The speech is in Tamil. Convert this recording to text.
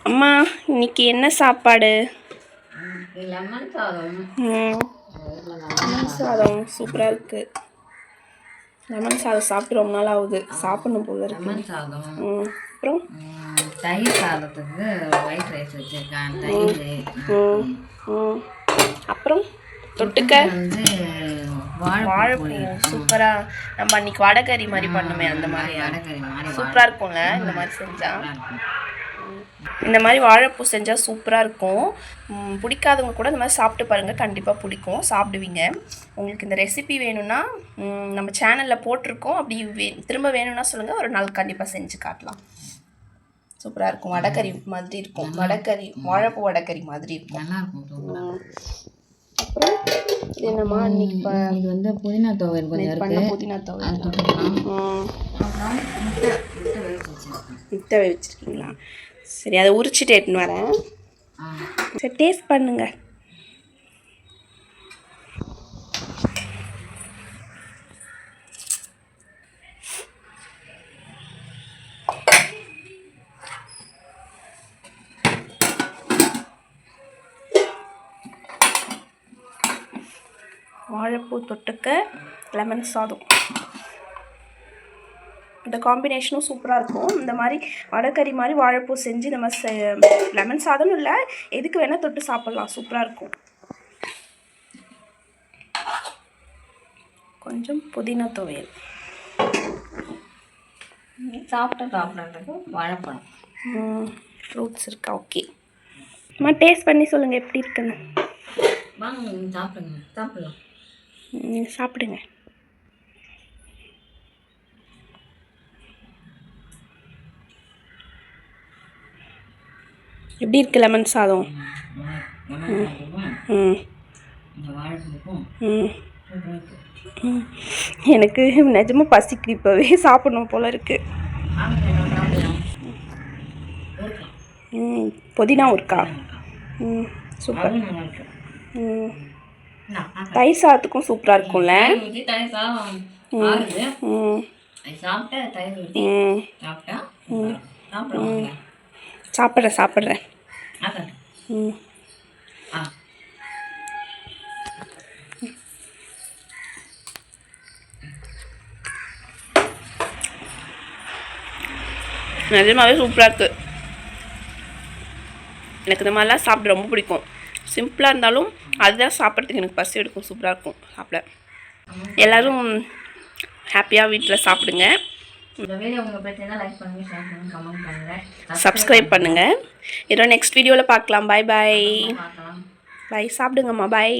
அம்மா இன்னைக்கு என்ன சாப்பாடு? லெமன் சாதம். லெமன் சாதம் சூப்பராக இருக்குது. லெமன் சாதம் சாப்பிட்டு ரொம்ப நாள் ஆகுது, சாப்பிடணும் போல இருக்கு. லெமன் சாதம். அப்புறம் தயிர் சாதத்துக்கு ஒயிட் ரைஸ் வச்சுருக்கேன். தயிர். அப்புறம் தொட்டுக்க வந்து வாழைப்பூ. சூப்பராக நம்ம அன்றைக்கி வடைக்கறி மாதிரி பண்ணுமே, அந்த மாதிரி வடைக்கறி மாதிரி சூப்பராக இருக்கும்ல. இந்த மாதிரி செஞ்சால், இந்த மாதிரி வாழைப்பூ செஞ்சால் சூப்பராக இருக்கும். பிடிக்காதவங்க கூட இந்த மாதிரி சாப்பிட்டு பாருங்கள், கண்டிப்பாக பிடிக்கும், சாப்பிடுவீங்க. உங்களுக்கு இந்த ரெசிபி வேணும்னா நம்ம சேனலில் போட்டிருக்கோம். அப்படி திரும்ப வேணும்னா சொல்லுங்கள், ஒரு நாள் கண்டிப்பாக செஞ்சு காட்டலாம். சூப்பராக இருக்கும், வடைக்கறி மாதிரி இருக்கும். வடைக்கறி, வாழைப்பூ வடைக்கறி மாதிரி இருக்கும், நல்லாயிருக்கும். அப்புறம் இது என்னம்மா இன்னைக்கு இது வந்து புதினா துவையல் கொஞ்சம் பண்ண புதினா துவையல். முட்டை வச்சுருக்கீங்களா? சரி, அதை உரிச்சிட்டு எடுத்துன்னு வரேன். சரி, டேஸ்ட் பண்ணுங்க. வாழைப்பூ தொட்டுக்க லெமன் சாதம், இந்த காம்பினேஷனும் சூப்பராக இருக்கும். இந்த மாதிரி வடைக்கறி மாதிரி வாழைப்பூ செஞ்சு இந்த மாதிரி லெமன் சாதம்னு இல்லை, எதுக்கு வேணால் தொட்டு சாப்பிட்லாம், சூப்பராக இருக்கும். கொஞ்சம் புதினா துவையல். சாப்பிட்றதுக்கு வாழைப்பழம், ஃப்ரூட்ஸ் இருக்கா? ஓகே அம்மா, டேஸ்ட் பண்ணி சொல்லுங்கள் எப்படி இருக்குன்னு. வாங்க சாப்பிடுங்க, சாப்பிடலாம். நீங்கள் சாப்பிடுங்க. எப்படி இருக்கு லெமன் சாதம்? எனக்கு நிஜமாக பசிக்குது, இப்போவே சாப்பிடணும் போல இருக்கு. புதினா இருக்கா? சூப்பர். தயிர் சாதத்துக்கும் சூப்பராக இருக்கும்ல. சாப்பிட்றேன். நிஜமாவே சூப்பராக இருக்குது. எனக்கு இந்த மாதிரிலாம் சாப்பிட ரொம்ப பிடிக்கும். சிம்பிளாக இருந்தாலும் அதுதான் சாப்பிட்றதுக்கு எனக்கு பசி எடுக்கும், சூப்பராக இருக்கும் சாப்பிட. எல்லோரும் ஹாப்பியாக வீட்டில் சாப்பிடுங்க. சப்ஸ்கிரைப் பண்ணுங்கள். இதோ நெக்ஸ்ட் வீடியோவில் பார்க்கலாம். பாய் பாய். பாய், சாப்பிடுங்கம்மா. பாய்.